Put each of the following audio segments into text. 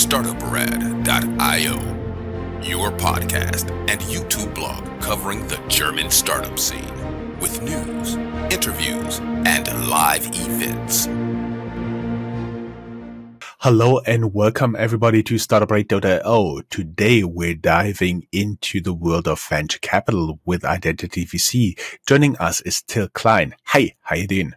Startuprad.io, your podcast and YouTube blog covering the German startup scene with news, interviews, and live events. Hello and welcome everybody to Startuprad.io. Today we're diving into the world of venture capital with Identity VC. Joining us is Till Klein. Hi, how you doing?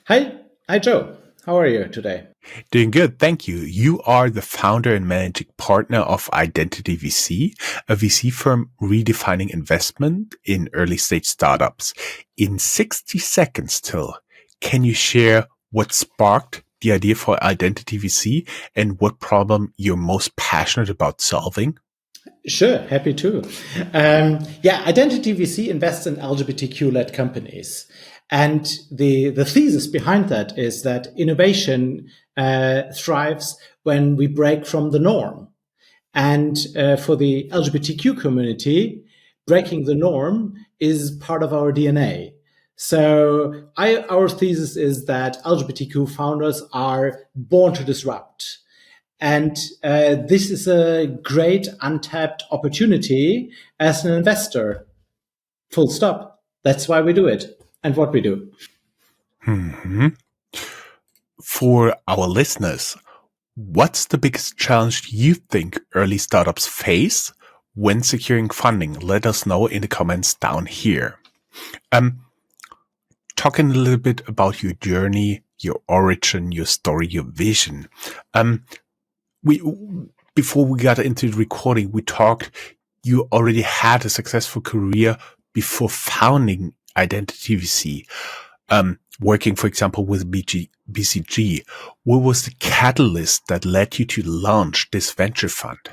Hi Joe. How are you today? Doing good, thank you. You are the founder and managing partner of Identity VC, a VC firm redefining investment in early stage startups. In 60 seconds, Till, can you share what sparked the idea for Identity VC and what problem you're most passionate about solving? Sure, happy to. Identity VC invests in LGBTQ-led companies. And the thesis behind that is that innovation thrives when we break from the norm. And for the LGBTQ community, breaking the norm is part of our DNA. So our thesis is that LGBTQ founders are born to disrupt. And this is a great untapped opportunity as an investor. Full stop. That's why we do it and what we do. Mm-hmm. For our listeners, what's the biggest challenge you think early startups face when securing funding? Let us know in the comments down here. Talking a little bit about your journey, your origin, your story, your vision. Before we got into the recording, we talked, you already had a successful career before founding Identity VC, working, for example, with BCG. What was the catalyst that led you to launch this venture fund?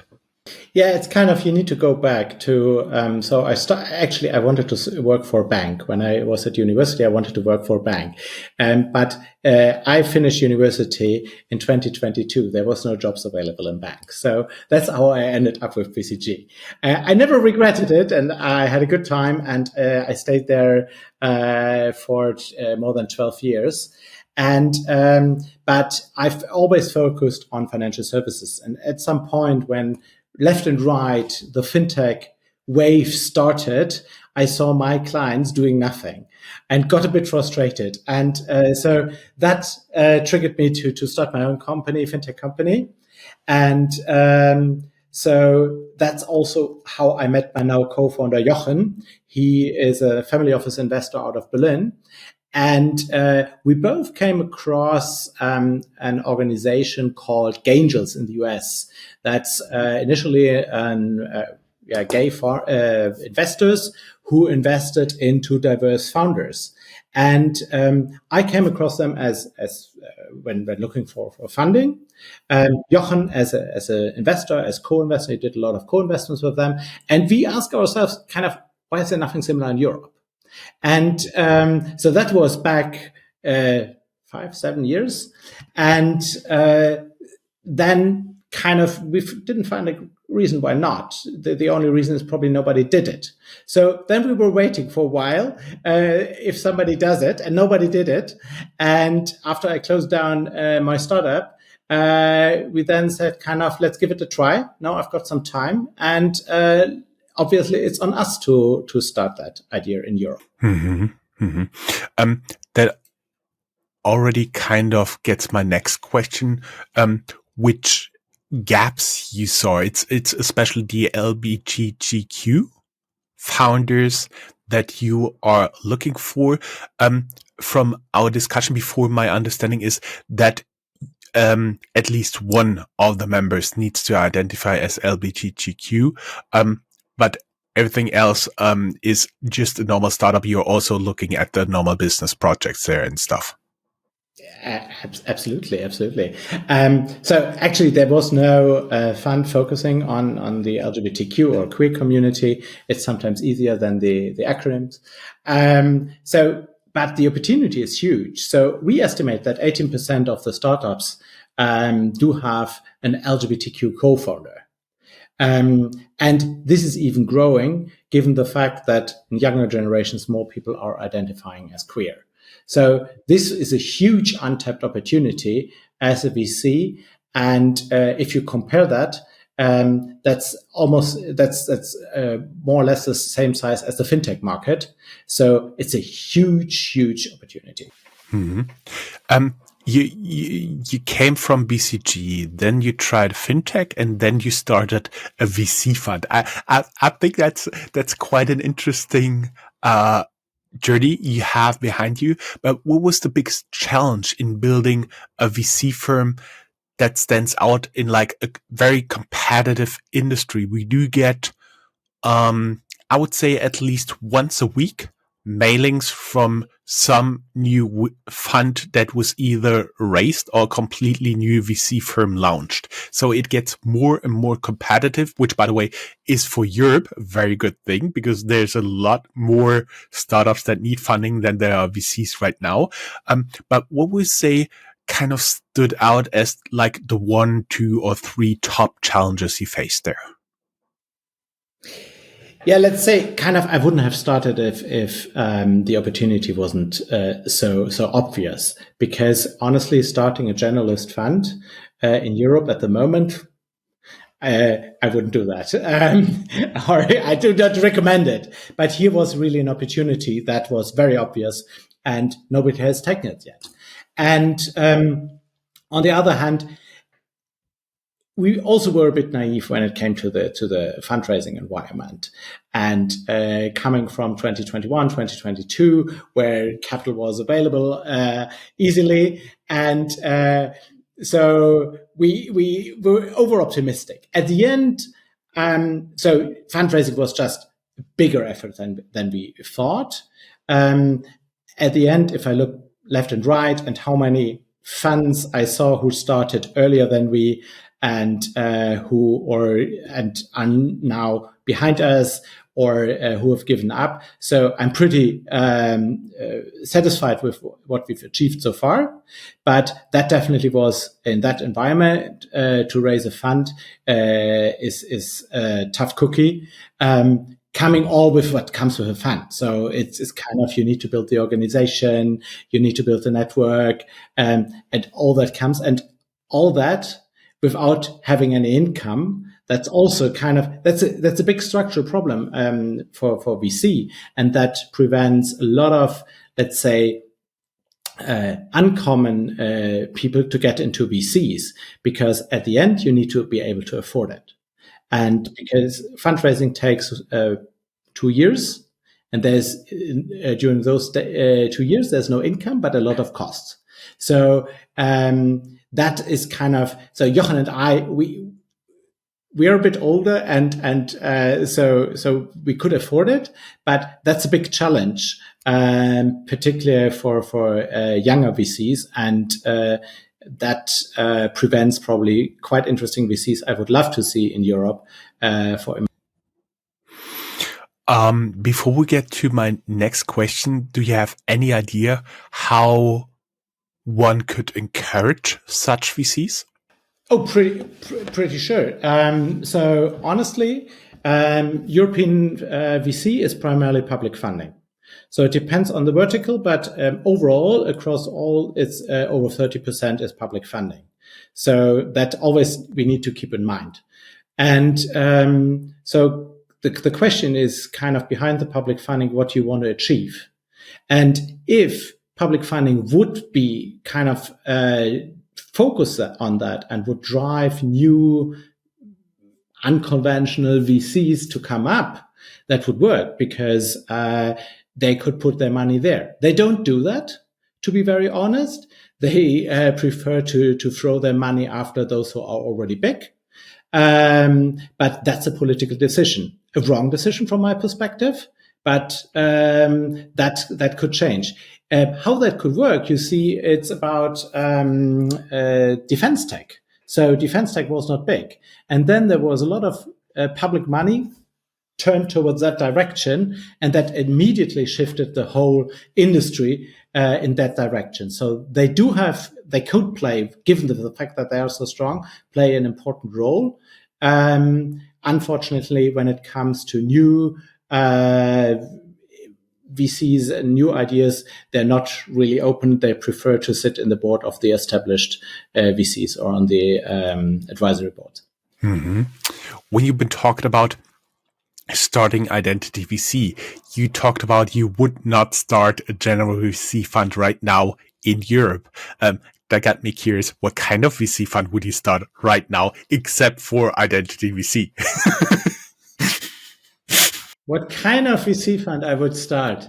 Yeah, it's kind of, you need to go back to, I wanted to work for a bank. When I was at university, I wanted to work for a bank. But I finished university in 2022. There was no jobs available in banks. So that's how I ended up with BCG. I never regretted it, and I had a good time, and I stayed there for more than 12 years. But I've always focused on financial services. And at some point when left and right, the fintech wave started, I saw my clients doing nothing and got a bit frustrated. And so that triggered me to start my own company, fintech company. And so that's also how I met my now co-founder, Jochen. He is a family office investor out of Berlin. And we both came across an organization called Angels in the US. That's initially gay investors who invested into diverse founders. And I came across them as when looking for funding. Jochen as an investor, as co-investor, he did a lot of co-investments with them. And we asked ourselves kind of, why is there nothing similar in Europe? And so that was back 5-7 years. And then kind of we didn't find a reason why not. The only reason is probably nobody did it. So then we were waiting for a while if somebody does it, and nobody did it. And after I closed down my startup, we then said kind of, let's give it a try. Now I've got some time. And obviously, it's on us to start that idea in Europe. Mm-hmm. Mm-hmm. That already kind of gets my next question. Which gaps you saw? It's especially the LGBTQ founders that you are looking for. From our discussion before, my understanding is that at least one of the members needs to identify as LGBTQ. But everything else is just a normal startup. You're also looking at the normal business projects there and stuff. Absolutely. So actually, there was no fund focusing on the LGBTQ or queer community. It's sometimes easier than the acronyms. But the opportunity is huge. So we estimate that 18% of the startups do have an LGBTQ co-founder. And this is even growing given the fact that in younger generations, more people are identifying as queer. So this is a huge untapped opportunity as a VC. And if you compare that, that's more or less the same size as the fintech market. So it's a huge opportunity. Mm-hmm. You came from BCG, then you tried fintech, and then you started a VC fund. I think that's quite an interesting journey you have behind you. But what was the biggest challenge in building a VC firm that stands out in like a very competitive industry? We do get, I would say at least once a week, mailings from some new fund that was either raised or completely new VC firm launched. So it gets more and more competitive, which by the way is for Europe a very good thing because there's a lot more startups that need funding than there are VCs right now. But what would you say kind of stood out as like the 1, 2, or 3 top challenges you faced there? Yeah, let's say kind of I wouldn't have started if the opportunity wasn't so obvious, because honestly, starting a generalist fund in Europe at the moment, I wouldn't do that. Or I do not recommend it. But here was really an opportunity that was very obvious, and nobody has taken it yet. And on the other hand, we also were a bit naive when it came to the fundraising environment, and coming from 2021, 2022, where capital was available easily, and so we were over optimistic. At the end, so fundraising was just a bigger effort than we thought. At the end, if I look left and right and how many funds I saw who started earlier than we, and who are now behind us, or who have given up. So I'm pretty satisfied with what we've achieved so far. But that definitely was, in that environment, to raise a fund is a tough cookie. Coming all with what comes with a fund. So it's kind of, you need to build the organization, you need to build the network, and all that comes, and all that without having any income. That's also kind of, that's a big structural problem for VC, and that prevents a lot of, let's say, uncommon people to get into VCs, because at the end you need to be able to afford it. And because fundraising takes 2 years, and there's during those 2 years there's no income but a lot of costs. So that is kind of, so Jochen and I, we are a bit older, and so we could afford it, but that's a big challenge, particularly for younger VCs, and that prevents probably quite interesting VCs I would love to see in Europe. Before we get to my next question, do you have any idea how one could encourage such VCs? Oh, pretty sure. So honestly, European VC is primarily public funding. So it depends on the vertical, but overall, across all, it's over 30% is public funding. So that always we need to keep in mind. And so the question is kind of behind the public funding, what you want to achieve. And if public funding would be kind of focus on that and would drive new unconventional VCs to come up, that would work, because they could put their money there. They don't do that, to be very honest. They prefer to throw their money after those who are already big. But that's a political decision, a wrong decision from my perspective. But that could change. How that could work, you see, it's about defense tech. So defense tech was not big. And then there was a lot of public money turned towards that direction, and that immediately shifted the whole industry in that direction. So they could play, given the fact that they are so strong, play an important role. Unfortunately, when it comes to new VCs and new ideas, they're not really open. They prefer to sit in the board of the established VCs or on the advisory board. Mm-hmm. When you've been talking about starting Identity VC, you talked about you would not start a general VC fund right now in Europe. That got me curious. What kind of VC fund would you start right now, except for Identity VC? What kind of VC fund I would start?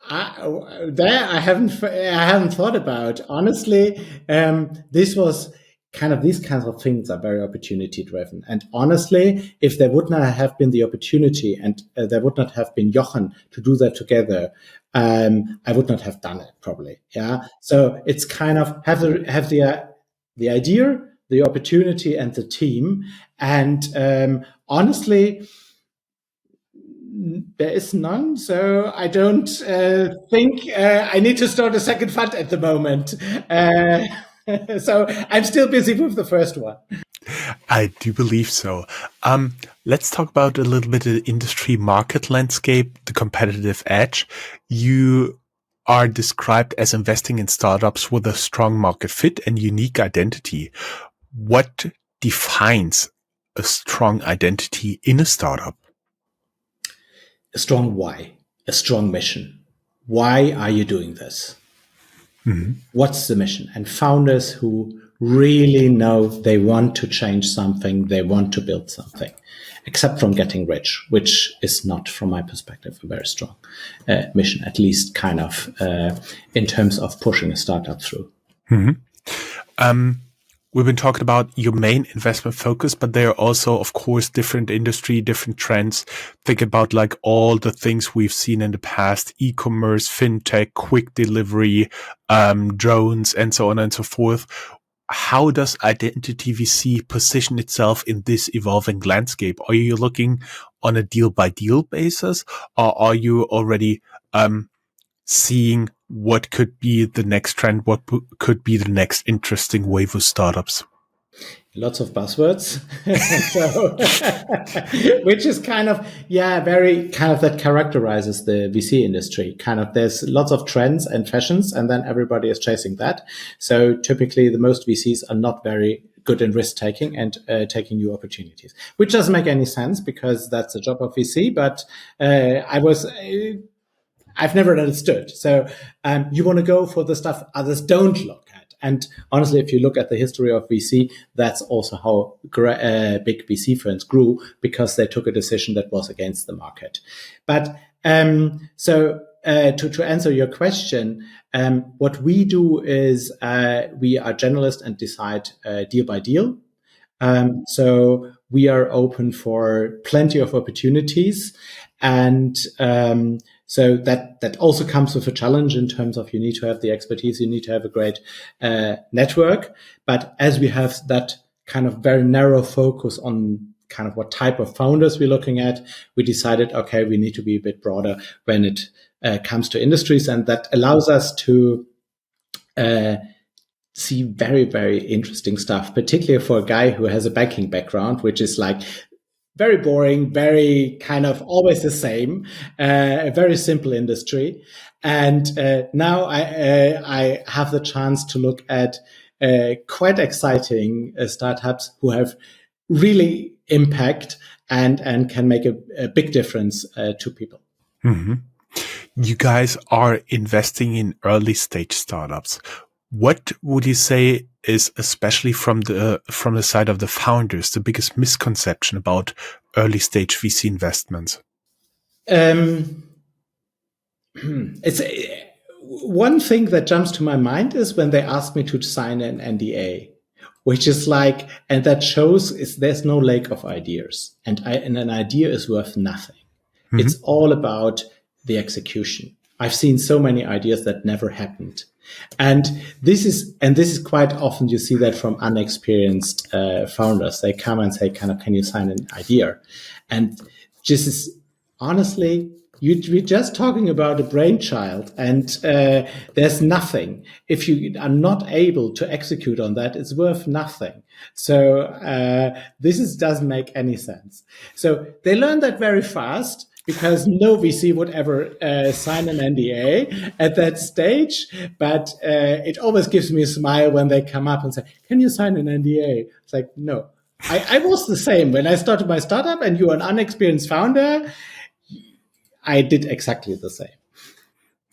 I haven't thought about. Honestly, these kinds of things are very opportunity driven. And honestly, if there would not have been the opportunity and there would not have been Jochen to do that together, I would not have done it probably. Yeah. So it's kind of have the idea, the opportunity, and the team. And honestly, there is none, so I don't think I need to start a second fund at the moment. So I'm still busy with the first one. I do believe so. Let's talk about a little bit of the industry market landscape, the competitive edge. You are described as investing in startups with a strong market fit and unique identity. What defines a strong identity in a startup? A strong why, a strong mission. Why are you doing this? Mm-hmm. What's the mission? And founders who really know they want to change something, they want to build something, except from getting rich, which is not, from my perspective, a very strong mission, at least kind of in terms of pushing a startup through. Mm-hmm. We've been talking about your main investment focus, but there are also, of course, different industry, different trends. Think about like all the things we've seen in the past, e-commerce, fintech, quick delivery, drones, and so on and so forth. How does Identity VC position itself in this evolving landscape? Are you looking on a deal by deal basis, or are you already seeing what could be the next trend, what could be the next interesting wave of startups? Lots of buzzwords, which is kind of, very kind of that characterizes the VC industry. Kind of there's lots of trends and fashions, and then everybody is chasing that. So typically the most VCs are not very good in risk taking and taking new opportunities, which doesn't make any sense because that's the job of VC. But I've never understood. So you want to go for the stuff others don't look at. And honestly, if you look at the history of VC, that's also how big VC firms grew, because they took a decision that was against the market. But to answer your question, what we do is we are generalists and decide deal by deal. So we are open for plenty of opportunities. And so that also comes with a challenge in terms of you need to have the expertise, you need to have a great network. But as we have that kind of very narrow focus on kind of what type of founders we're looking at, we decided, okay, we need to be a bit broader when it comes to industries. And that allows us to see very, very interesting stuff, particularly for a guy who has a banking background, which is like very boring, very kind of always the same, a very simple industry. And now I have the chance to look at quite exciting startups who have really impact and can make a big difference to people. Mm-hmm. You guys are investing in early stage startups. What would you say is, especially from the side of the founders, the biggest misconception about early stage VC investments? It's one thing that jumps to my mind is when they ask me to sign an NDA, which is like, and that shows there's no lake of ideas, and an idea is worth nothing. Mm-hmm. It's all about the execution. I've seen so many ideas that never happened. And this is quite often you see that from unexperienced founders. They come and say, can you sign an idea? And just is, honestly, we're just talking about a brainchild, and there's nothing. If you are not able to execute on that, it's worth nothing. So this doesn't make any sense. So they learn that very fast. because no VC would ever sign an NDA at that stage. But it always gives me a smile when they come up and say, "Can you sign an NDA?" It's like, no. I was the same when I started my startup, and you were an unexperienced founder. I did exactly the same.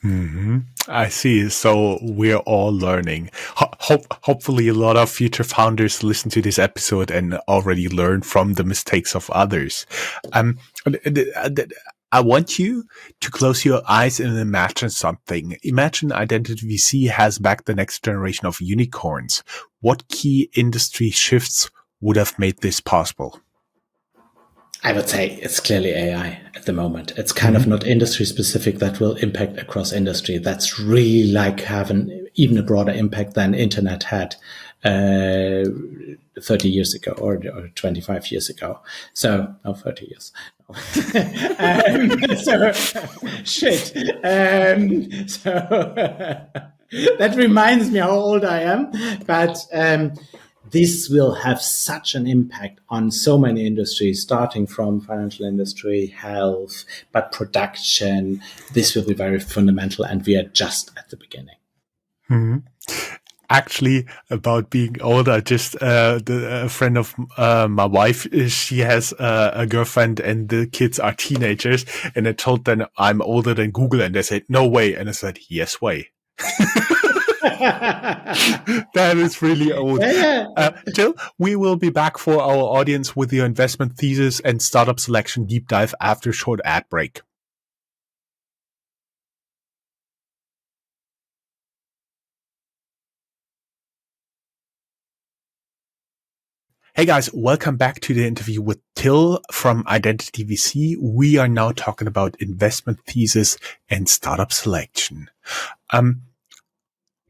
Mm-hmm. I see. So we're all learning. Hopefully a lot of future founders listen to this episode and already learn from the mistakes of others. I want you to close your eyes and imagine something. Imagine Identity VC has backed the next generation of unicorns. What key industry shifts would have made this possible? I would say it's clearly AI at the moment. It's kind of not industry specific that will impact across industry. That's really like having even a broader impact than internet had 30 years ago or 25 years ago. So, no, 30 years. Shit. That reminds me how old I am. But this will have such an impact on so many industries, starting from financial industry, health, but production. This will be very fundamental, and we are just at the beginning. Mm-hmm. Actually, about being old, a friend of my wife, she has a girlfriend and the kids are teenagers, and I told them I'm older than Google, and they said, no way. And I said, yes way. That is really old. Jill, we will be back for our audience with your investment thesis and startup selection deep dive after a short ad break. Hey guys, welcome back to the interview with Till from Identity VC. We are now talking about investment thesis and startup selection.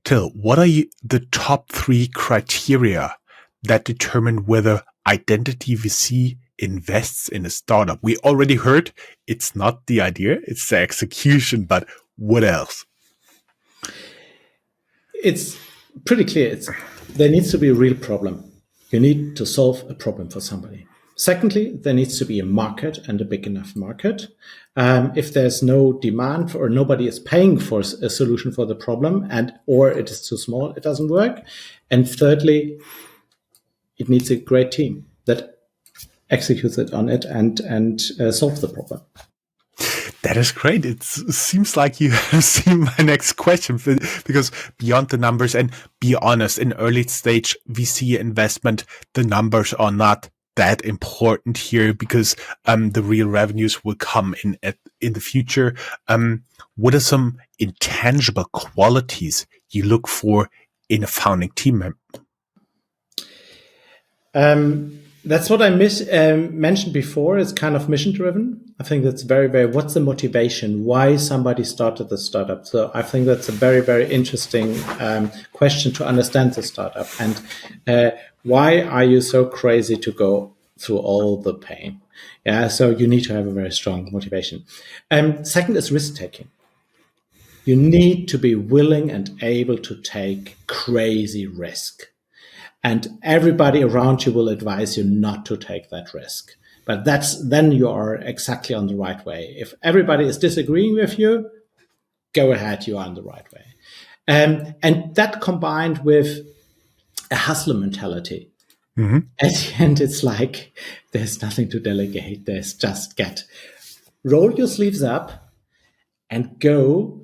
Till, what are the top 3 criteria that determine whether Identity VC invests in a startup? We already heard it's not the idea, it's the execution, but what else? It's pretty clear. There needs to be a real problem. You need to solve a problem for somebody. Secondly, there needs to be a market and a big enough market. If there's no demand for, or nobody is paying for a solution for the problem, or it is too small, it doesn't work. And thirdly, it needs a great team that executes it on it and solves the problem. That is great. It seems like you have seen my next question, because beyond the numbers, and be honest, in early stage VC investment, the numbers are not that important here, because the real revenues will come in the future. What are some intangible qualities you look for in a founding team member? That's what I mentioned before. It's kind of mission driven. I think that's very, very, what's the motivation? Why somebody started the startup? So I think that's a very, very interesting question to understand the startup. And why are you so crazy to go through all the pain? Yeah, so you need to have a very strong motivation. Second is risk taking. You need to be willing and able to take crazy risk. And everybody around you will advise you not to take that risk. But then you are exactly on the right way. If everybody is disagreeing with you, go ahead, you are on the right way. And that combined with a hustler mentality. Mm-hmm. At the end, it's like there's nothing to delegate. There's just roll your sleeves up and go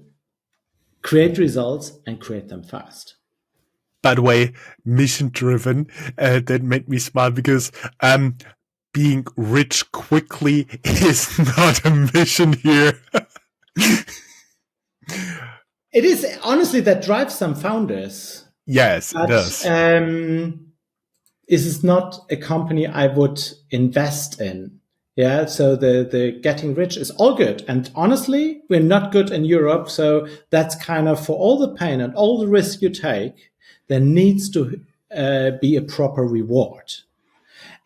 create results and create them fast. By the way, mission driven, that made me smile, because being rich quickly is not a mission here. It is, honestly, that drives some founders. Yes, it does. This is not a company I would invest in. Yeah, so the getting rich is all good. And honestly, we're not good in Europe. So that's kind of, for all the pain and all the risk you take, there needs to be a proper reward.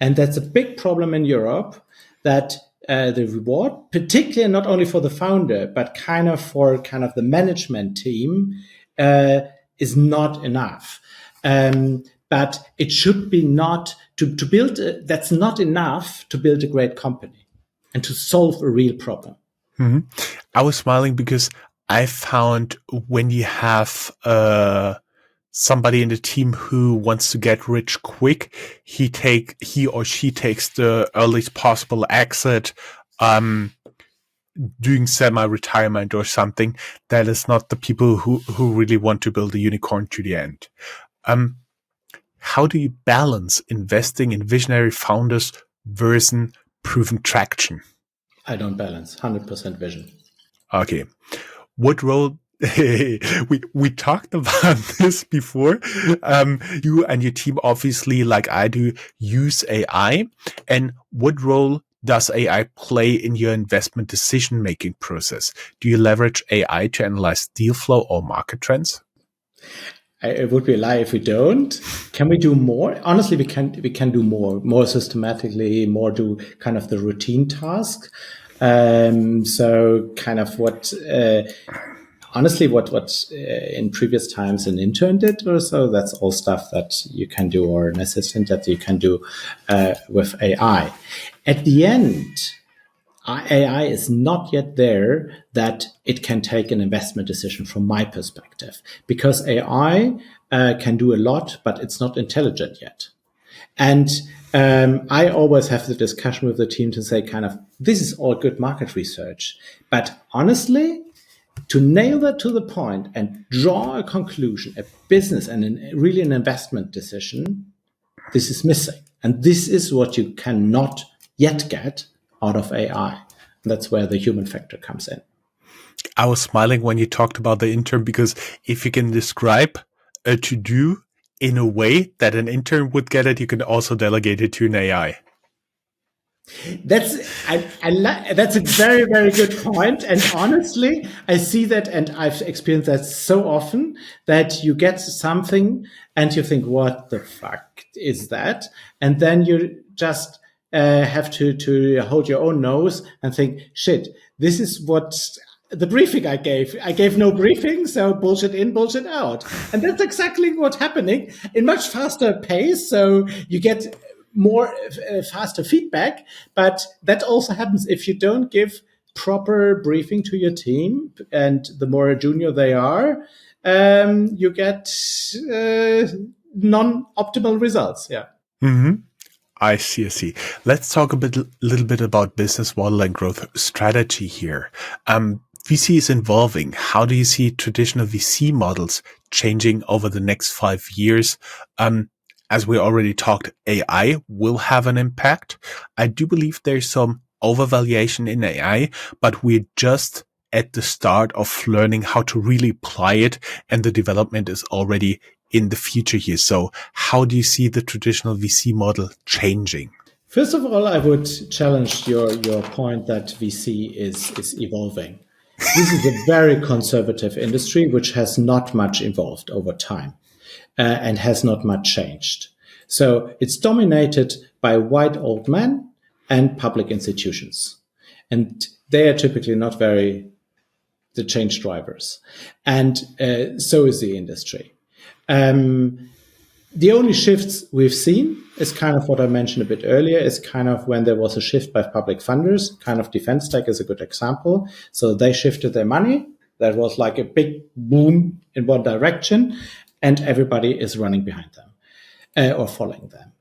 And that's a big problem in Europe, that the reward, particularly not only for the founder, but kind of for the management team, is not enough. But it should be not to build. That's not enough to build a great company and to solve a real problem. I was smiling because I found when you have somebody in the team who wants to get rich quick, he or she takes the earliest possible exit, doing semi-retirement or something. That is not the people who really want to build a unicorn to the end. How do you balance investing in visionary founders versus proven traction? I don't balance 100% vision. Okay. What role we talked about this before. You and your team obviously, like I do, use AI. And what role does AI play in your investment decision-making process? Do you leverage AI to analyze deal flow or market trends? It would be a lie if we don't. Can we do more? Honestly, we can do more systematically, more do kind of the routine task. So kind of what in previous times an intern did or so, that's all stuff that you can do, or an assistant that you can do with AI. At the end, AI is not yet there that it can take an investment decision from my perspective, because AI can do a lot, but it's not intelligent yet. And I always have the discussion with the team to say kind of, this is all good market research. But honestly, to nail that to the point and draw a conclusion, a business and really an investment decision, this is missing. And this is what you cannot yet get out of AI. And that's where the human factor comes in. I was smiling when you talked about the intern, because if you can describe a to-do in a way that an intern would get it, you can also delegate it to an AI. That's a very, very good point. And honestly, I see that, and I've experienced that so often, that you get something and you think, what the fuck is that? And then you just have to hold your own nose and think, shit, this is what the briefing I gave. I gave no briefing, so bullshit in, bullshit out. And that's exactly what's happening in much faster pace. So you get more faster feedback, but that also happens if you don't give proper briefing to your team, and the more junior they are, you get non-optimal results. Yeah. Mm-hmm. I see. Let's talk a little bit about business model and growth strategy here. VC is evolving. How do you see traditional VC models changing over the next 5 years? As we already talked, AI will have an impact. I do believe there's some overvaluation in AI, but we're just at the start of learning how to really apply it, and the development is already in the future here. So how do you see the traditional VC model changing? First of all, I would challenge your point that VC is evolving. This is a very conservative industry which has not much evolved over time. And has not much changed. So it's dominated by white old men and public institutions. And they are typically not the change drivers. And so is the industry. The only shifts we've seen is kind of what I mentioned a bit earlier, is kind of when there was a shift by public funders, kind of defense tech is a good example. So they shifted their money. That was like a big boom in one direction, and everybody is running behind them or following them.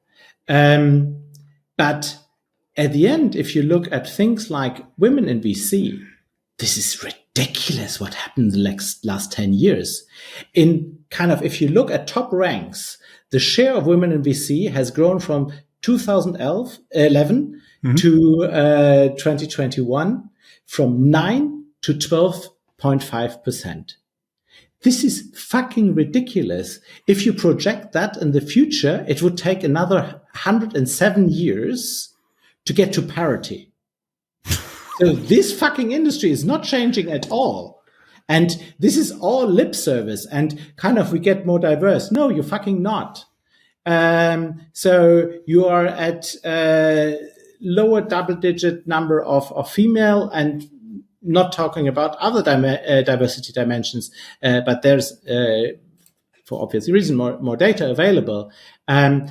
But at the end, if you look at things like women in VC, this is ridiculous what happened in the last 10 years. In kind of, if you look at top ranks, the share of women in VC has grown from 2011 to 2021 from 9 to 12.5%. This is fucking ridiculous. If you project that in the future, it would take another 107 years to get to parity. So this fucking industry is not changing at all. And this is all lip service and kind of we get more diverse. No, you're fucking not. So you are at a lower double-digit number of female, and not talking about other diversity dimensions, but there's, for obvious reason, more data available. And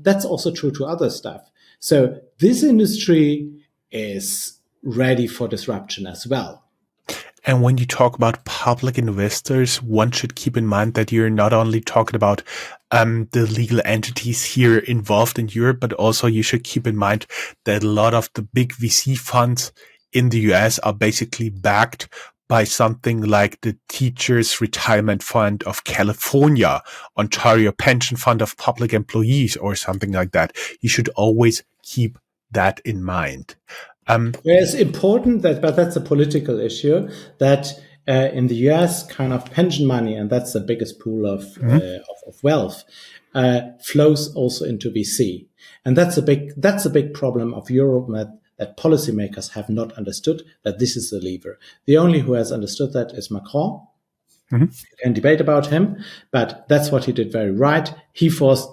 that's also true to other stuff. So this industry is ready for disruption as well. And when you talk about public investors, one should keep in mind that you're not only talking about the legal entities here involved in Europe, but also you should keep in mind that a lot of the big VC funds in the US are basically backed by something like the Teachers Retirement Fund of California, Ontario Pension Fund of Public Employees, or something like that. You should always keep that in mind. It's important but that's a political issue, that in the US, kind of pension money, and that's the biggest pool of wealth, flows also into VC, and that's a big problem of Europe that policymakers have not understood that this is the lever. The only who has understood that is Macron. You can debate about him, but that's what he did very right. He forced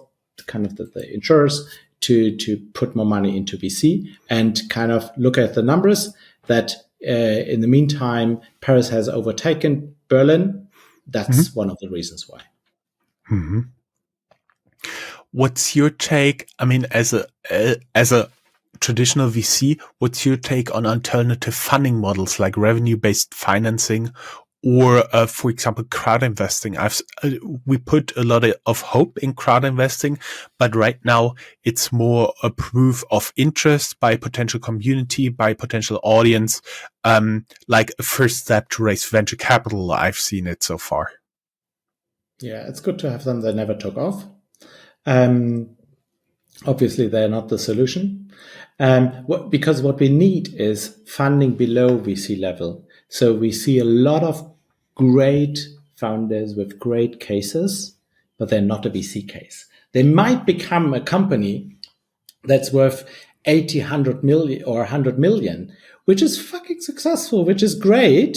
kind of the insurers to put more money into VC and kind of look at the numbers that in the meantime, Paris has overtaken Berlin. That's one of the reasons why. What's your take? I mean, as a traditional VC, what's your take on alternative funding models like revenue-based financing or, for example, crowd investing? We put a lot of hope in crowd investing, but right now it's more a proof of interest by potential community, by potential audience, like a first step to raise venture capital. I've seen it so far. Yeah, it's good to have them. They never took off. Obviously, they're not the solution. Because what we need is funding below VC level. So we see a lot of great founders with great cases, but they're not a VC case. They might become a company that's worth 80, 100 million or 100 million, which is fucking successful, which is great,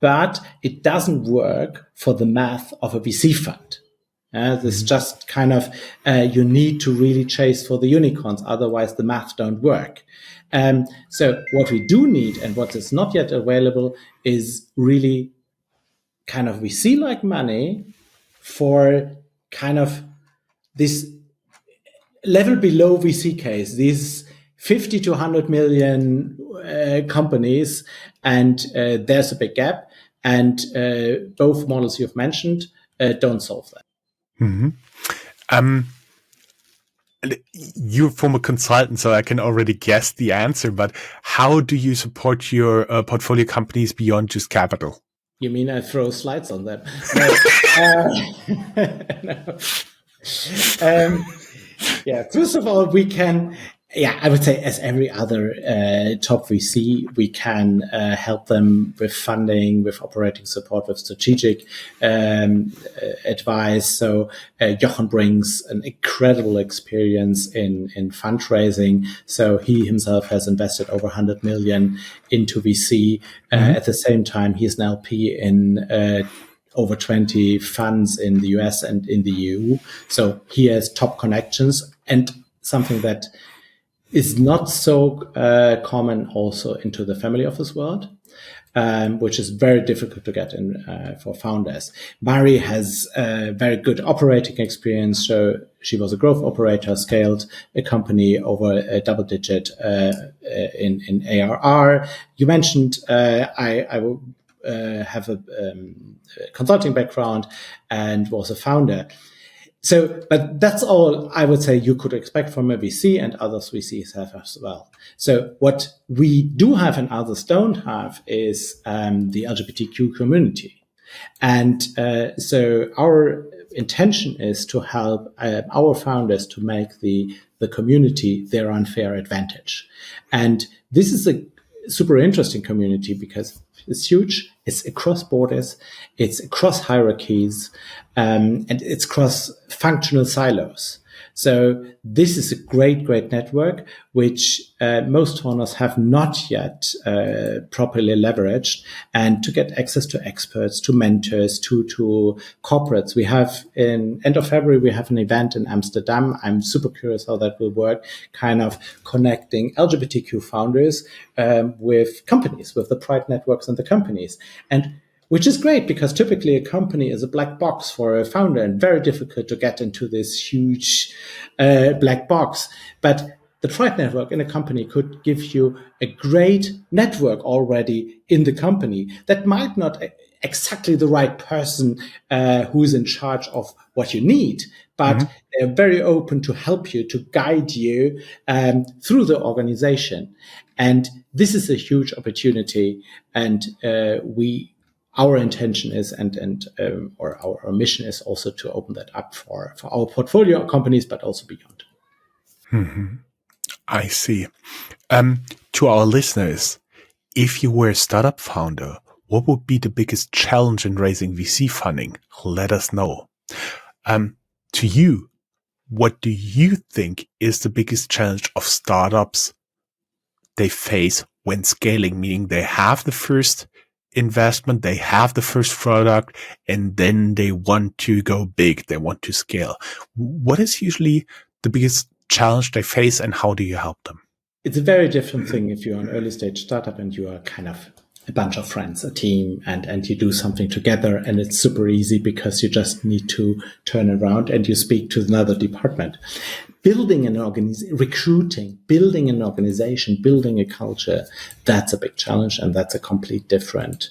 but it doesn't work for the math of a VC fund. This is just kind of, you need to really chase for the unicorns. Otherwise the math don't work. So what we do need, and what is not yet available, is really kind of VC-like money for kind of this level below VC case, these 50 to 100 million companies, and there's a big gap. And both models you've mentioned don't solve that. You're from a consultant, so I can already guess the answer, but how do you support your portfolio companies beyond just capital? You mean I throw slides on them? No. Yeah, first of all, we can, I would say as every other top VC, we can help them with funding, with operating support, with strategic advice. So Jochen brings an incredible experience in fundraising. So he himself has invested over 100 million into VC. At the same time, he's an LP in over 20 funds in the US and in the EU. So he has top connections, and something that is not so common also into the family office world, which is very difficult to get in for founders. Mari has very good operating experience. So she was a growth operator, scaled a company over a double digit in ARR. You mentioned I have a consulting background and was a founder. So, but that's all I would say you could expect from a VC, and others VCs have as well. So what we do have and others don't have is the LGBTQ community. And so our intention is to help our founders to make the community their unfair advantage. And this is a super interesting community because it's huge. It's across borders. It's across hierarchies, and it's across functional silos. So this is a great network, which most founders have not yet properly leveraged. And to get access to experts, to mentors, to corporates, we have in end of February, we have an event in Amsterdam. I'm super curious how that will work, kind of connecting LGBTQ founders with companies, with the pride networks and the companies. And which is great because typically a company is a black box for a founder and very difficult to get into this huge black box. But the Tribe network in a company could give you a great network already in the company that might not exactly the right person who's in charge of what you need, but they're very open to help you, to guide you through the organization. And this is a huge opportunity. And our intention is, or our mission is also to open that up for our portfolio companies, but also beyond. I see. To our listeners, if you were a startup founder, what would be the biggest challenge in raising VC funding? Let us know. To you, what do you think is the biggest challenge of startups they face when scaling? Meaning they have the first investment, they have the first product, and then they want to go big, they want to scale. What is usually the biggest challenge they face, and how do you help them? It's a very different thing if you're an early stage startup and you are kind of a bunch of friends, a team, and you do something together, and it's super easy because you just need to turn around and you speak to another department. Building an organization, recruiting, building an organization, building a culture, that's a big challenge, and that's a complete different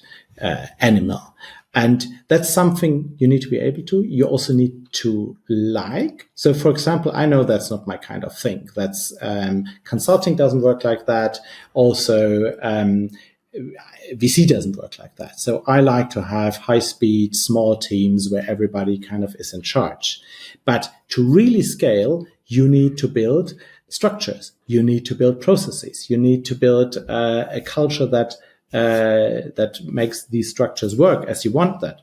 animal. And that's something you need to be able to. You also need to like. So, for example, I know that's not my kind of thing. That's consulting doesn't work like that. Also, VC doesn't work like that. So I like to have high speed, small teams where everybody kind of is in charge. But to really scale, you need to build structures. You need to build processes. You need to build a culture that makes these structures work as you want that.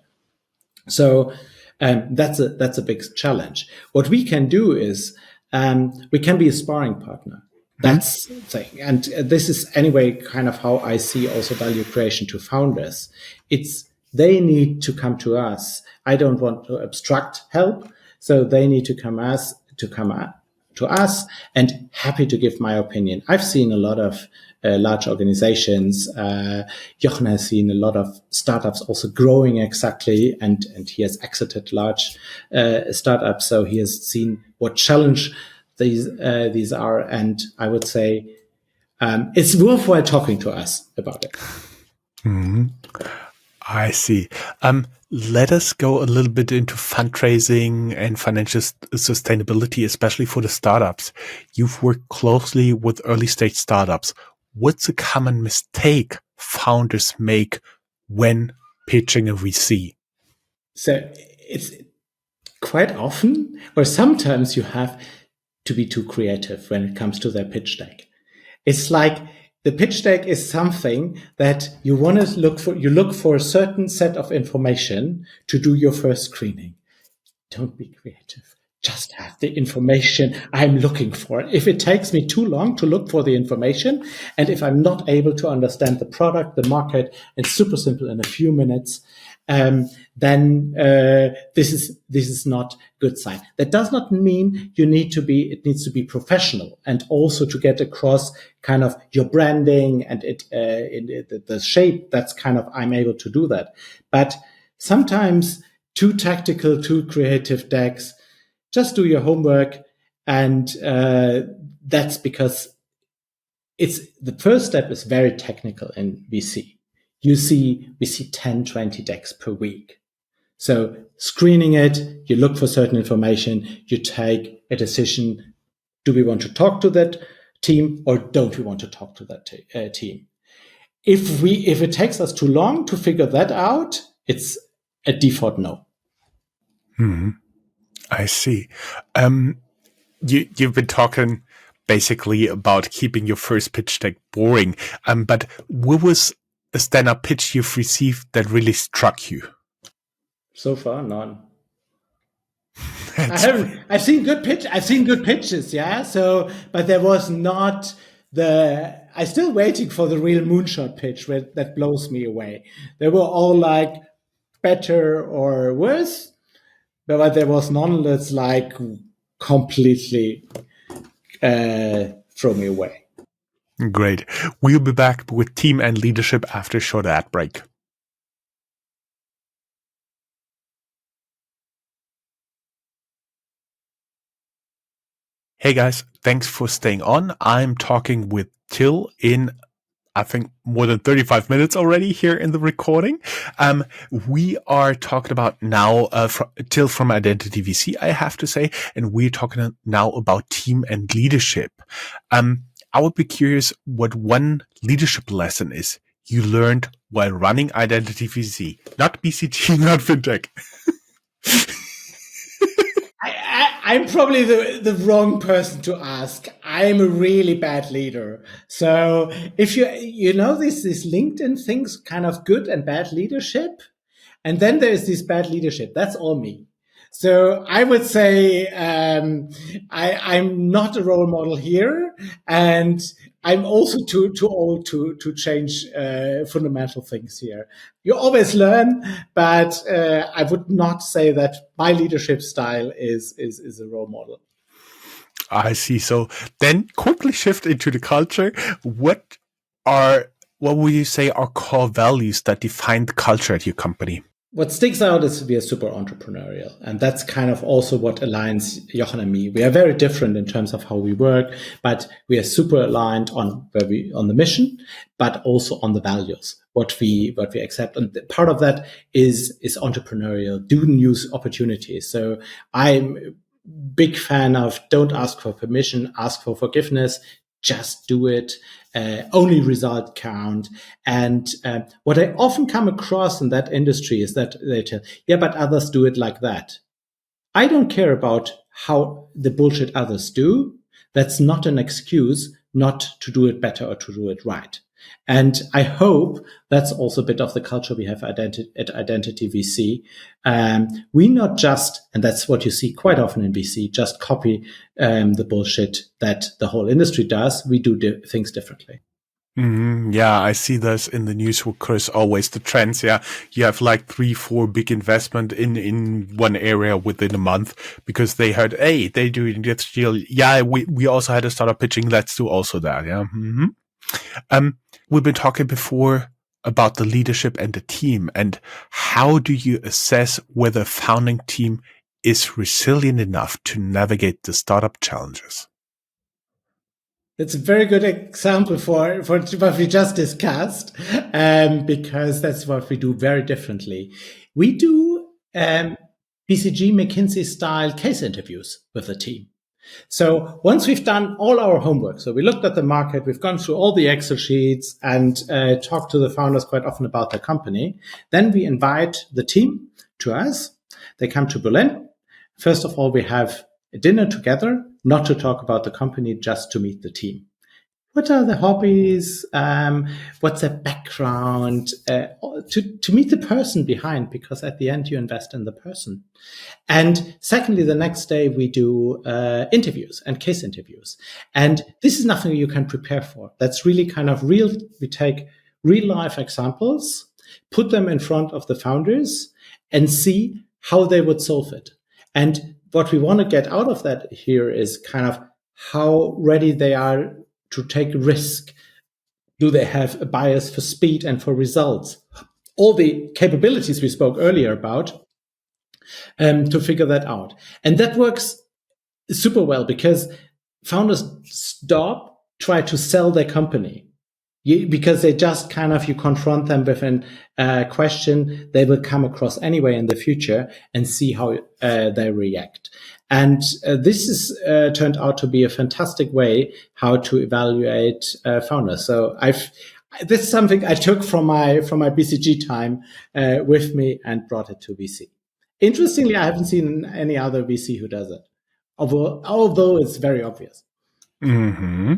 So that's a big challenge. What we can do is we can be a sparring partner. That's the thing. And this is anyway kind of how I see also value creation to founders. They need to come to us. I don't want to obstruct help. So they need to come to us and happy to give my opinion. I've seen a lot of large organizations. Jochen has seen a lot of startups also growing exactly, and he has exited large startups. So he has seen what challenge these are, and I would say it's worthwhile talking to us about it. I see. Let us go a little bit into fundraising and financial sustainability, especially for the startups. You've worked closely with early stage startups. What's a common mistake founders make when pitching a VC? So it's quite often, or sometimes you have to be too creative when it comes to their pitch deck. It's like the pitch deck is something that you want to look for. You look for a certain set of information to do your first screening. Don't be creative. Just have the information I'm looking for. If it takes me too long to look for the information, and if I'm not able to understand the product, the market, it's super simple in a few minutes, then this is not good sign. That does not mean it needs to be professional, and also to get across kind of your branding and the shape. That's kind of, I'm able to do that. But sometimes too tactical, too creative decks, just do your homework. And that's because the first step is very technical in VC. We see 10, 20 decks per week. So screening it, you look for certain information, you take a decision. Do we want to talk to that team or don't we want to talk to that team? If it takes us too long to figure that out, it's a default no. I see. You've been talking basically about keeping your first pitch deck boring. But what was a stand-up pitch you've received that really struck you? So far, none. I've seen good pitches, yeah. So, but there was not I'm still waiting for the real moonshot pitch that blows me away. They were all like better or worse, but there was none that's like completely throw me away. Great. We'll be back with team and leadership after a short ad break. Hey guys, thanks for staying on. I'm talking with Till in, I think, more than 35 minutes already here in the recording. We are talking about now, Till from Identity VC, I have to say, and we're talking now about team and leadership. I would be curious what one leadership lesson is you learned while running Identity VC, not BCG, not FinTech. I'm probably the wrong person to ask. I'm a really bad leader. So if you know this LinkedIn things, kind of good and bad leadership, and then there's this bad leadership. That's all me. So I would say I'm not a role model here, and I'm also too old to change fundamental things here. You always learn, but I would not say that my leadership style is a role model. I see. So then quickly shift into the culture. What would you say are core values that define the culture at your company? What sticks out is we are super entrepreneurial. And that's kind of also what aligns Jochen and me. We are very different in terms of how we work, but we are super aligned on the mission, but also on the values, what we accept. And part of that is entrepreneurial, do new opportunities. So I'm a big fan of don't ask for permission, ask for forgiveness, just do it. Only result count. And what I often come across in that industry is that they tell, yeah, but others do it like that. I don't care about how the bullshit others do. That's not an excuse not to do it better or to do it right. And I hope that's also a bit of the culture we have at Identity VC. We not just, and that's what you see quite often in VC, just copy the bullshit that the whole industry does. We do things differently. Yeah, I see this in the news, of course, always the trends. Yeah, you have like 3-4 big investment in one area within a month because they heard, hey, they do this deal. Yeah, we also had a startup pitching. Let's do also that. Yeah. We've been talking before about the leadership and the team, and how do you assess whether a founding team is resilient enough to navigate the startup challenges? It's a very good example for what we just discussed, because that's what we do very differently. We do BCG McKinsey style case interviews with the team. So once we've done all our homework, so we looked at the market, we've gone through all the Excel sheets and talked to the founders quite often about their company, then we invite the team to us. They come to Berlin. First of all, we have a dinner together, not to talk about the company, just to meet the team. What are the hobbies? What's their background? To meet the person behind, because at the end you invest in the person. And secondly, the next day we do interviews and case interviews. And this is nothing you can prepare for. That's really kind of real. We take real life examples, put them in front of the founders and see how they would solve it. And what we want to get out of that here is kind of how ready they are to take risk. Do they have a bias for speed and for results? All the capabilities we spoke earlier about, to figure that out. And that works super well because founders try to sell their company. Because they just kind of, you confront them with a question they will come across anyway in the future and see how they react. And this is turned out to be a fantastic way how to evaluate founders. So this is something I took from my BCG time with me and brought it to VC. Interestingly, I haven't seen any other VC who does it, although it's very obvious. Mm-hmm.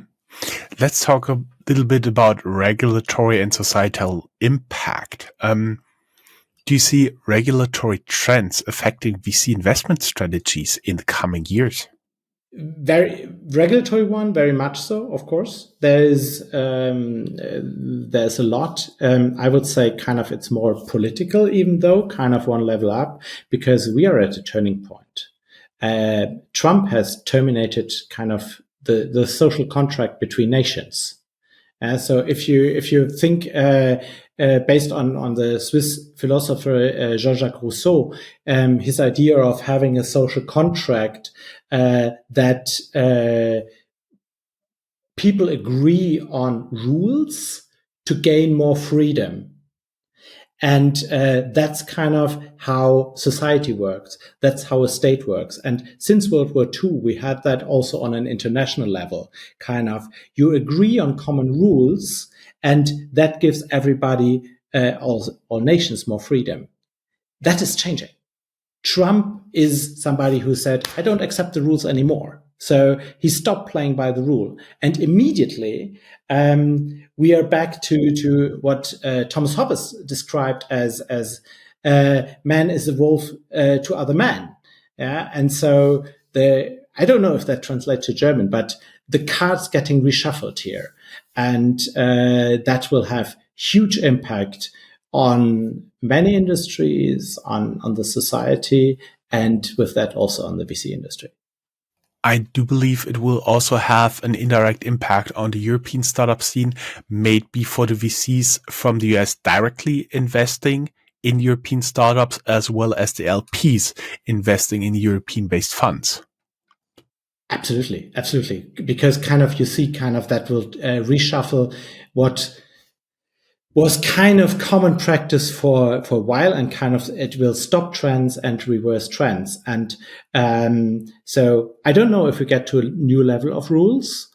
Let's talk a little bit about regulatory and societal impact. Do you see regulatory trends affecting VC investment strategies in the coming years? Very regulatory one, very much so. Of course, there's a lot. I would say kind of it's more political, even though kind of one level up, because we are at a turning point. Trump has terminated kind of the social contract between nations. So if you think based on the Swiss philosopher Jean-Jacques Rousseau, his idea of having a social contract that people agree on rules to gain more freedom. And that's kind of how society works. That's how a state works. And since World War II, we had that also on an international level. Kind of, you agree on common rules, and that gives everybody, all nations, more freedom. That is changing. Trump is somebody who said, I don't accept the rules anymore. So he stopped playing by the rule. And immediately, we are back to what Thomas Hobbes described as man is a wolf to other man. Yeah. And so I don't know if that translates to German, but the cards getting reshuffled here. And that will have huge impact on many industries, on the society, and with that also on the VC industry. I do believe it will also have an indirect impact on the European startup scene, maybe for the VCs from the US directly investing in European startups, as well as the LPs investing in European-based funds. Absolutely, absolutely. Because kind of you see kind of that will reshuffle what was kind of common practice for a while, and kind of it will stop trends and reverse trends. And so I don't know if we get to a new level of rules.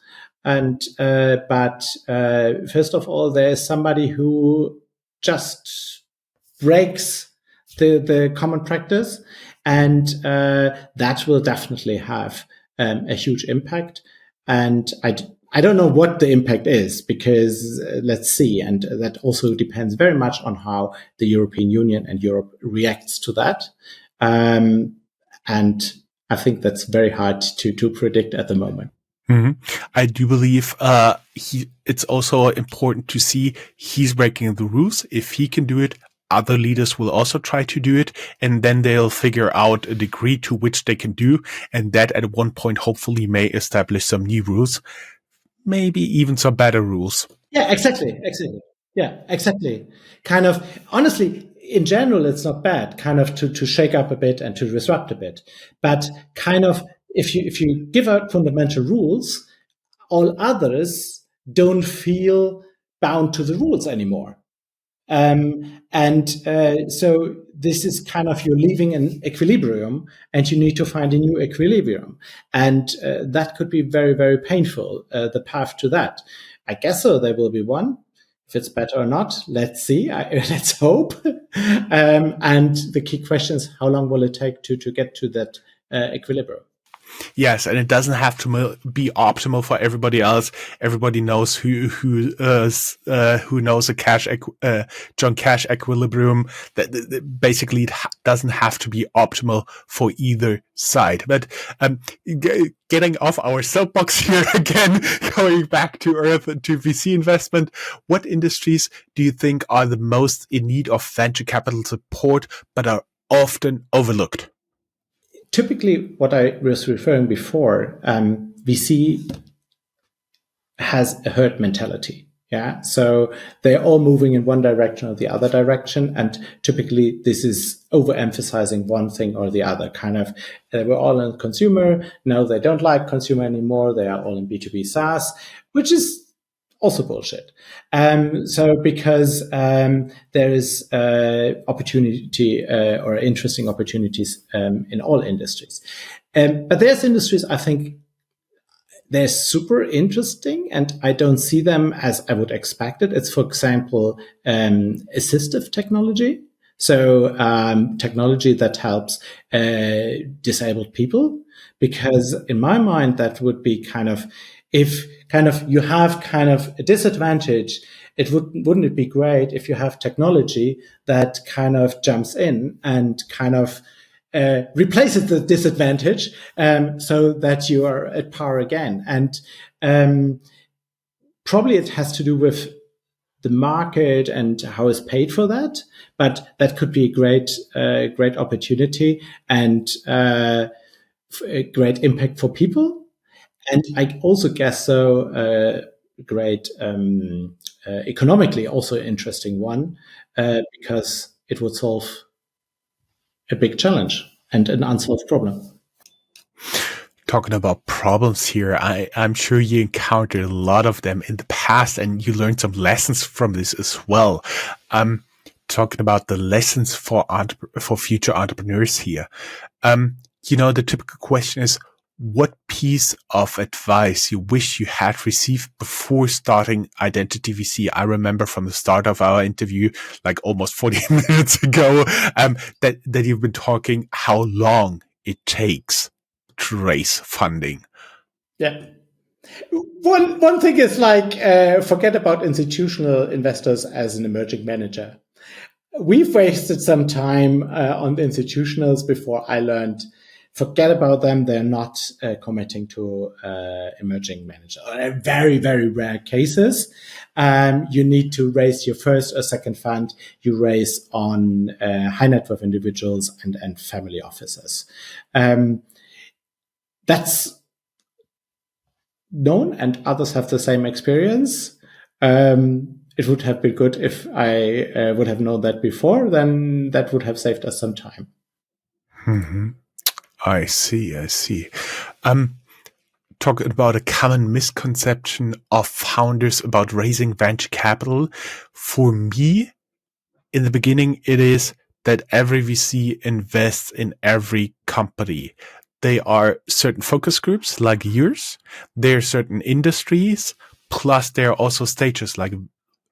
And but first of all, there is somebody who just breaks the common practice, and that will definitely have a huge impact. And I don't know what the impact is, because let's see. And that also depends very much on how the European Union and Europe reacts to that. And I think that's very hard to predict at the moment. Mm-hmm. I do believe it's also important to see he's breaking the rules. If he can do it, other leaders will also try to do it, and then they'll figure out a degree to which they can do, and that at one point hopefully may establish some new rules. Maybe even some better rules. Yeah, exactly. Yeah, exactly. Kind of, honestly, in general, it's not bad, kind of to shake up a bit and to disrupt a bit. But kind of, if you give out fundamental rules, all others don't feel bound to the rules anymore. So this is kind of, you're leaving an equilibrium, and you need to find a new equilibrium. And that could be very, very painful, the path to that. I guess so, there will be one. If it's better or not, let's see. Let's hope. And the key question is, how long will it take to get to that equilibrium? Yes, and it doesn't have to be optimal for everybody else. Everybody knows who knows a John Cash equilibrium. That basically it doesn't have to be optimal for either side. But getting off our soapbox here again, going back to Earth and to VC investment, what industries do you think are the most in need of venture capital support but are often overlooked? Typically, what I was referring before, VC has a herd mentality. Yeah. So they're all moving in one direction or the other direction. And typically this is overemphasizing one thing or the other. Kind of, they were all in consumer. No, they don't like consumer anymore. They are all in B2B SaaS, which is also bullshit. So because there is opportunity or interesting opportunities in all industries. But there's industries I think they're super interesting, and I don't see them as I would expect it. It's, for example, assistive technology. So technology that helps disabled people, because in my mind, that would be kind of, if kind of you have kind of a disadvantage, wouldn't it be great if you have technology that kind of jumps in and kind of replaces the disadvantage, so that you are at par again. And probably it has to do with the market and how it's paid for that, but that could be a great opportunity and a great impact for people. And I also guess so economically also interesting one, because it would solve a big challenge and an unsolved problem. Talking about problems here, I'm sure you encountered a lot of them in the past and you learned some lessons from this as well. Talking about the lessons for future entrepreneurs here. The typical question is, what piece of advice you wish you had received before starting Identity VC? I remember from the start of our interview, like almost 40 minutes ago, that you've been talking how long it takes to raise funding. Yeah. One thing is forget about institutional investors as an emerging manager. We've wasted some time on the institutionals before I learned, forget about them. They're not committing to emerging manager. Very, very rare cases. You need to raise your first or second fund. You raise on high net worth individuals and family offices. That's known, and others have the same experience. It would have been good if I would have known that before. Then that would have saved us some time. Mm-hmm. I see. Talking about a common misconception of founders about raising venture capital. For me, in the beginning, it is that every VC invests in every company. They are certain focus groups like yours. There are certain industries, plus there are also stages like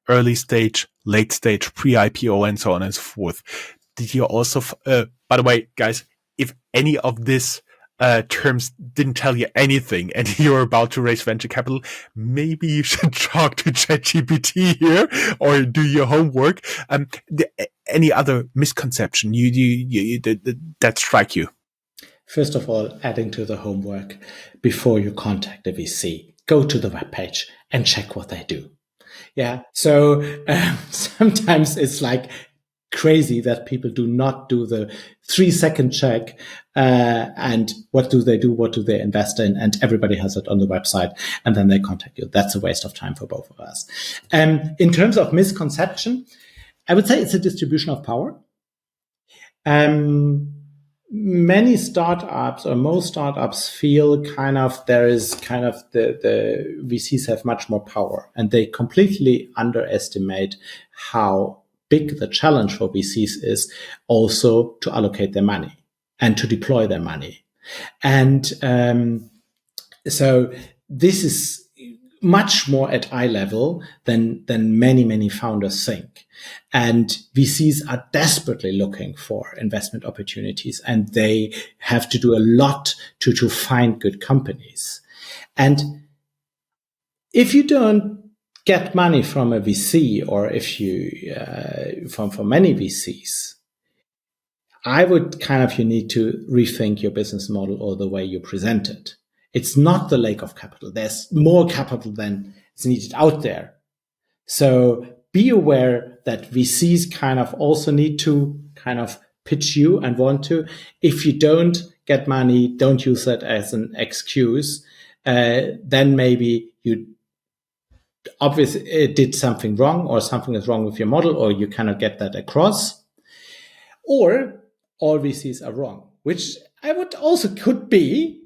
early stage, late stage, pre-IPO, and so on and so forth. Did you also, by the way, guys, if any of this terms didn't tell you anything and you're about to raise venture capital, maybe you should talk to ChatGPT here or do your homework. Any other misconception that strike you? First of all, adding to the homework, before you contact a VC, go to the webpage and check what they do. Yeah. So sometimes it's like crazy that people do not do the 3-second check. And what do they do? What do they invest in? And everybody has it on the website, and then they contact you. That's a waste of time for both of us. In terms of misconception, I would say it's a distribution of power. Many startups, or most startups, feel the VCs have much more power, and they completely underestimate how big the challenge for VCs is also to allocate their money and to deploy their money. And so this is much more at eye level than many founders think. And VCs are desperately looking for investment opportunities, and they have to do a lot to find good companies. And if you don't get money from a VC, or if you from many VCs, I would you need to rethink your business model or the way you present it. It's not the lack of capital. There's more capital than is needed out there. So be aware that VCs also need to pitch you and want to. If you don't get money, don't use that as an excuse. Then maybe you obviously did something wrong, or something is wrong with your model, or you cannot get that across. Or all VCs are wrong, which could be.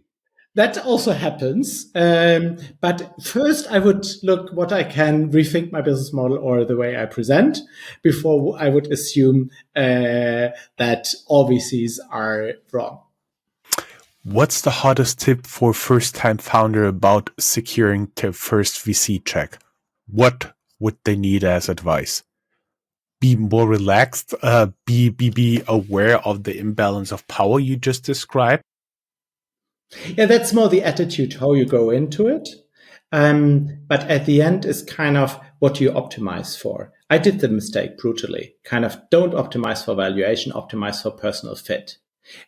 That also happens. But first I would look what I can rethink my business model or the way I present before I would assume that all VCs are wrong. What's the hottest tip for first-time founder about securing their first VC check? What would they need as advice? Be more relaxed, be aware of the imbalance of power you just described. Yeah, that's more the attitude, how you go into it. But at the end is what you optimize for. I did the mistake brutally. Don't optimize for valuation, optimize for personal fit.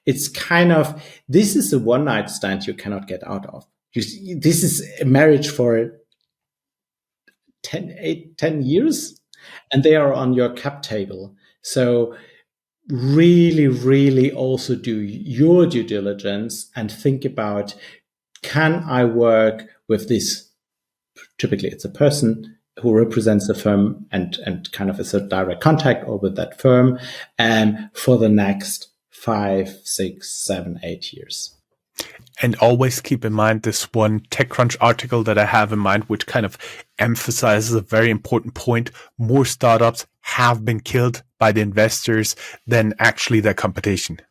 It's this is a one night stand you cannot get out of. This is a marriage for 10 years, and they are on your cap table. So really also do your due diligence and think about, can I work with this typically it's a person who represents the firm and kind of is a direct contact over that firm for the next 5, 6, 7, 8 years. And always keep in mind this one TechCrunch article that I have in mind, which kind of emphasizes a very important point. More startups have been killed by the investors than actually their competition.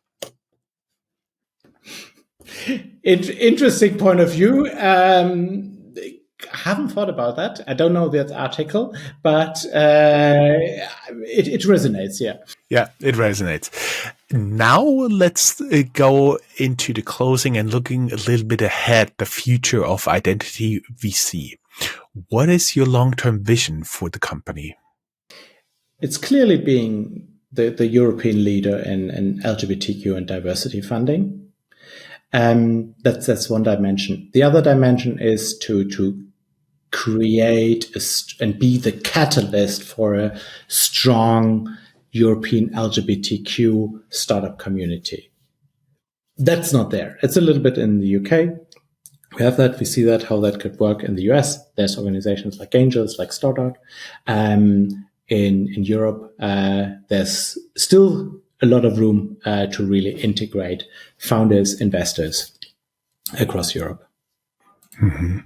Interesting point of view. I haven't thought about that. I don't know that article, but it resonates. Yeah. Yeah, it resonates. Now let's go into the closing and looking a little bit ahead, the future of Identity VC. What is your long-term vision for the company? It's clearly being the European leader in LGBTQ and diversity funding. That's one dimension. The other dimension is to create and be the catalyst for a strong European LGBTQ startup community. That's not there. It's a little bit in the UK. We have that. We see that, how that could work in the US. There's organizations like Angels, like Startup. In Europe, there's still a lot of room to really integrate founders, investors across Europe. Mm-hmm.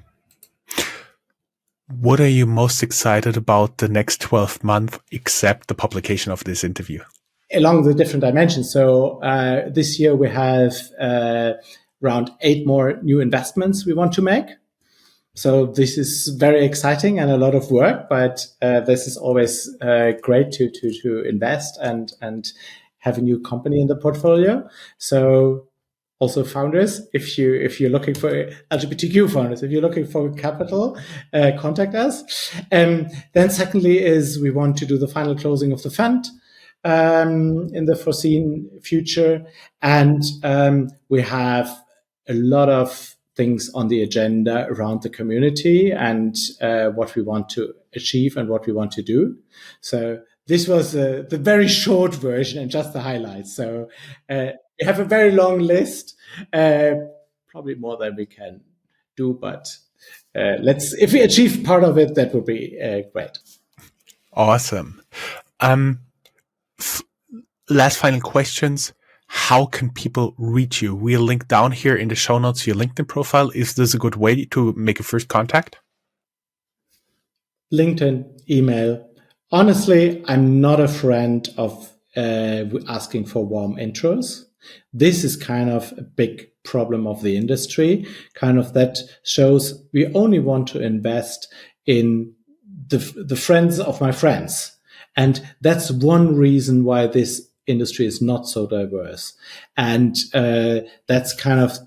What are you most excited about the next 12 months, except the publication of this interview? Along the different dimensions. So this year we have around 8 more new investments we want to make. So this is very exciting and a lot of work, but this is always great to invest and have a new company in the portfolio. So also founders, if you're looking for LGBTQ founders, if you're looking for capital, contact us. Then secondly is we want to do the final closing of the fund in the foreseen future. And we have a lot of things on the agenda around the community and what we want to achieve and what we want to do. So this was the very short version and just the highlights. So we have a very long list, probably more than we can do, but if we achieve part of it, that would be great. Awesome. Last final questions. How can people reach you? We'll link down here in the show notes your LinkedIn profile. Is this a good way to make a first contact? LinkedIn, email. Honestly, I'm not a friend of asking for warm intros. This is kind of a big problem of the industry. Kind of that shows we only want to invest in the friends of my friends. And that's one reason why this industry is not so diverse. And that's kind of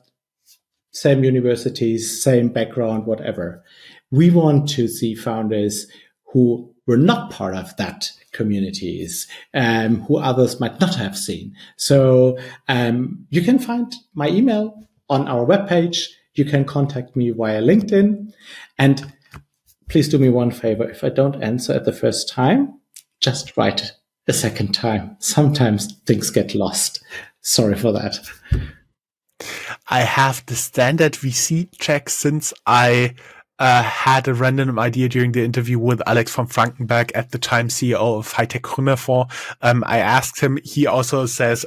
same universities, same background, whatever. We want to see founders who were not part of that communities, who others might not have seen. So you can find my email on our webpage. You can contact me via LinkedIn. And please do me one favor. If I don't answer at the first time, just write a second time. Sometimes things get lost. Sorry for that. I have the standard VC check since I had a random idea during the interview with Alex von Frankenberg, at the time CEO of High Tech Gründerfonds. I asked him, he also sent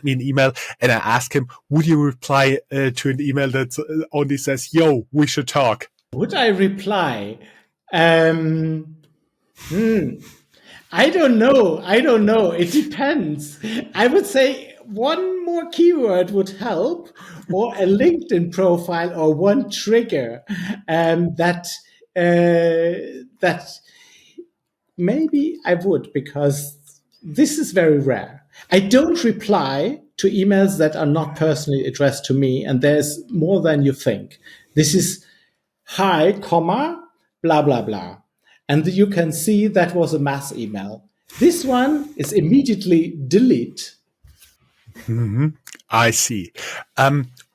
me an email, and I asked him, would you reply to an email that only says, yo, we should talk? Would I reply? I don't know. It depends. I would say one more keyword would help, or a LinkedIn profile, or one trigger that maybe I would, because this is very rare. I don't reply to emails that are not personally addressed to me, and there's more than you think. This is hi, comma, blah, blah, blah. And you can see that was a mass email. This one is immediately delete. Mm-hmm. I see.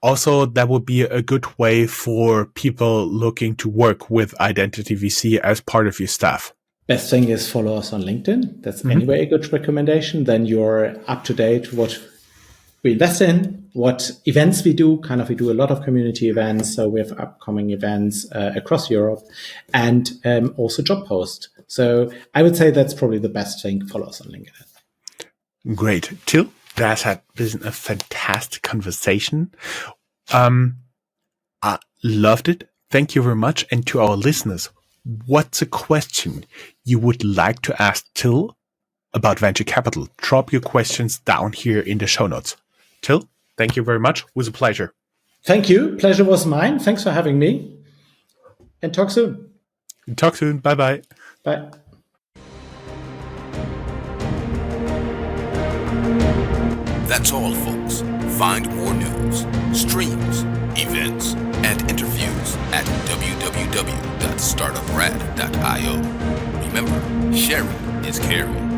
Also, that would be a good way for people looking to work with Identity VC as part of your staff. Best thing is follow us on LinkedIn. That's anyway a good recommendation. Then you're up to date we invest in, what events we do. We do a lot of community events. So we have upcoming events across Europe, and also job post. So I would say that's probably the best thing. Follow us on LinkedIn. Great. Till, that has been a fantastic conversation. I loved it. Thank you very much. And to our listeners, what's a question you would like to ask Till about venture capital? Drop your questions down here in the show notes. Till, thank you very much. It was a pleasure. Thank you. Pleasure was mine. Thanks for having me. And talk soon. Talk soon. Bye-bye. Bye. That's all, folks. Find more news, streams, events, and interviews at www.startuprad.io. Remember, sharing is caring.